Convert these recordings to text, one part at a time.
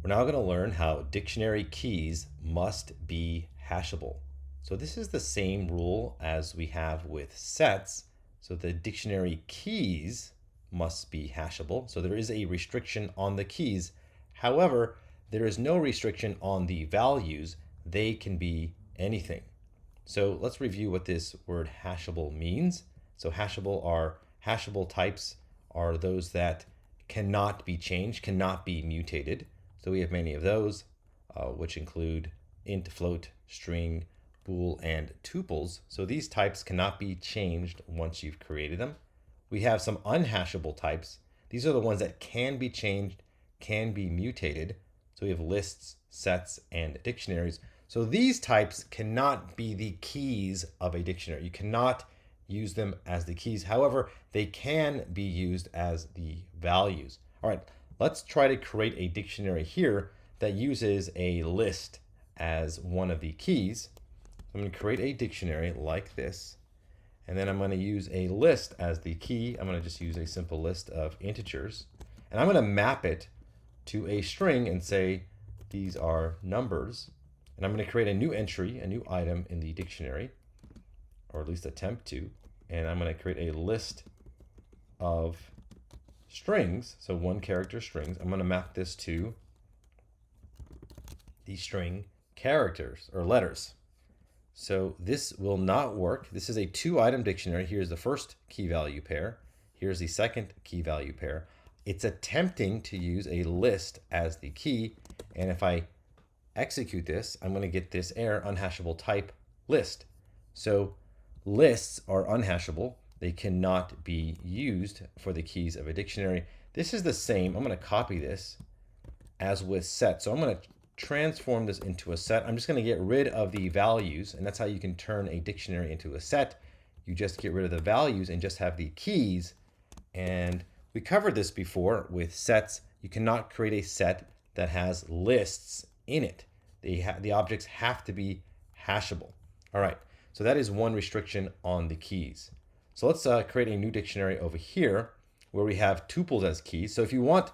We're now going to learn how dictionary keys must be hashable. So this is the same rule as we have with sets. So the dictionary keys must be hashable. So there is a restriction on the keys. However, there is no restriction on the values. They can be anything. So let's review what this word hashable means. So hashable types are those that cannot be changed, cannot be mutated. So we have many of those, which include int, float, string, bool, and tuples. So these types cannot be changed once you've created them. We have some unhashable types. These are the ones that can be changed, can be mutated. So we have lists, sets, and dictionaries. So these types cannot be the keys of a dictionary. You cannot use them as the keys. However, they can be used as the values. All right, let's try to create a dictionary here that uses a list as one of the keys. I'm going to create a dictionary like this, and then I'm going to use a list as the key. I'm going to just use a simple list of integers, and I'm going to map it to a string and say these are numbers. And I'm going to create a new entry, a new item in the dictionary, or at least attempt to. And I'm going to create a list of strings, so one character strings. I'm going to map this to the string characters or letters. So this will not work. This is a 2-item dictionary. Here's the first key value pair. Here's the second key value pair. It's attempting to use a list as the key. And if I execute this, I'm going to get this error, unhashable type list. So lists are unhashable. They cannot be used for the keys of a dictionary. This is the same. I'm going to copy this as with set. So I'm going to transform this into a set. I'm just going to get rid of the values, and that's how you can turn a dictionary into a set. You just get rid of the values and just have the keys. And we covered this before with sets. You cannot create a set that has lists in it. The objects have to be hashable. All right, so that is one restriction on the keys. So let's create a new dictionary over here where we have tuples as keys. So if you want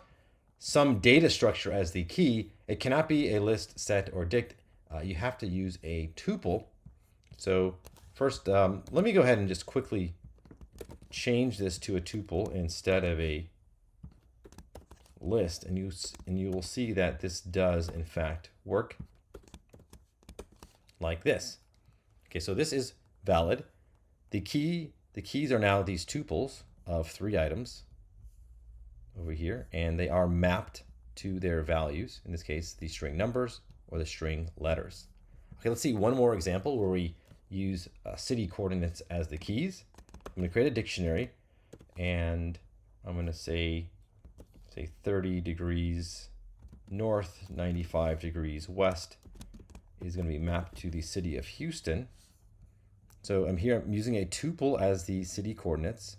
some data structure as the key, it cannot be a list, set, or dict. You have to use a tuple. So first, let me go ahead and just quickly change this to a tuple instead of a list, and you will see that this does in fact work like this. Okay, so this is valid. The keys are now these tuples of 3 items over here, and they are mapped to their values, in this case the string numbers or the string letters. Okay, let's see one more example where we use city coordinates as the keys. I'm going to create a dictionary, and I'm going to say 30 degrees north, 95 degrees west is going to be mapped to the city of Houston. So I'm using a tuple as the city coordinates,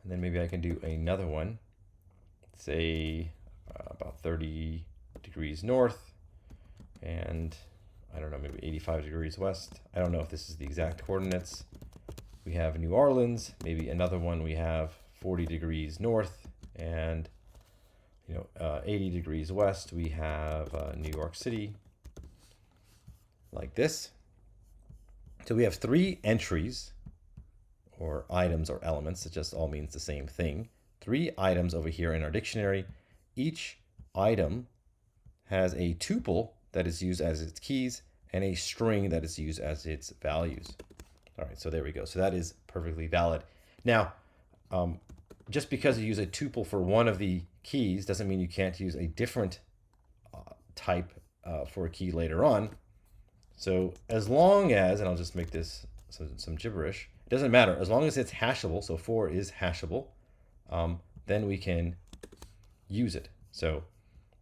and then maybe I can do another one, say about 30 degrees north, and I don't know, maybe 85 degrees west. I don't know if this is the exact coordinates. We have New Orleans, maybe another one we have 40 degrees north, and 80 degrees west, we have New York City, like this. So we have 3 entries, or items or elements. It just all means the same thing. 3 items over here in our dictionary. Each item has a tuple that is used as its keys and a string that is used as its values. All right, so there we go. So that is perfectly valid. Now, just because you use a tuple for one of the keys doesn't mean you can't use a different type for a key later on. So as long as, and I'll just make this some gibberish, it doesn't matter. As long as it's hashable, so 4 is hashable, then we can use it. So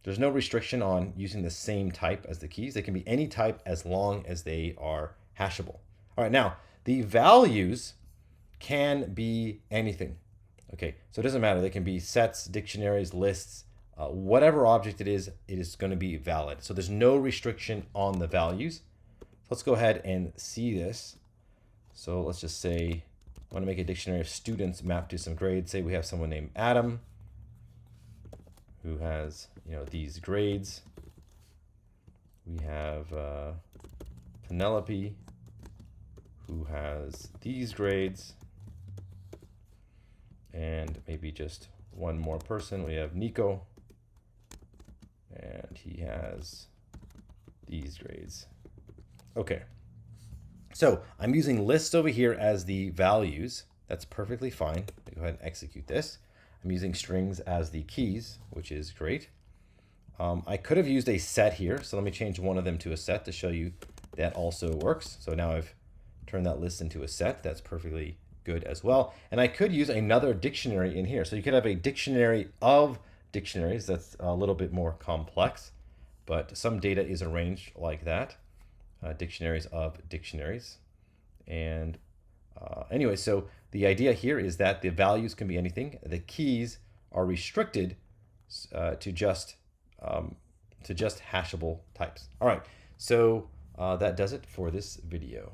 there's no restriction on using the same type as the keys. They can be any type as long as they are hashable. All right, now the values can be anything. Okay, so it doesn't matter. They can be sets, dictionaries, lists, whatever object it is going to be valid. So there's no restriction on the values. Let's go ahead and see this. So let's just say I want to make a dictionary of students mapped to some grades. Say we have someone named Adam who has, these grades. We have Penelope, who has these grades. And maybe just one more person. We have Nico, and he has these grades. Okay. So I'm using lists over here as the values. That's perfectly fine. Go ahead and execute this. I'm using strings as the keys, which is great. I could have used a set here. So let me change one of them to a set to show you that also works. So now I've turned that list into a set. That's perfectly good as well. And I could use another dictionary in here. So you could have a dictionary of dictionaries. That's a little bit more complex, but some data is arranged like that. Dictionaries of dictionaries. And anyway, so the idea here is that the values can be anything. The keys are restricted to just hashable types. All right, so that does it for this video.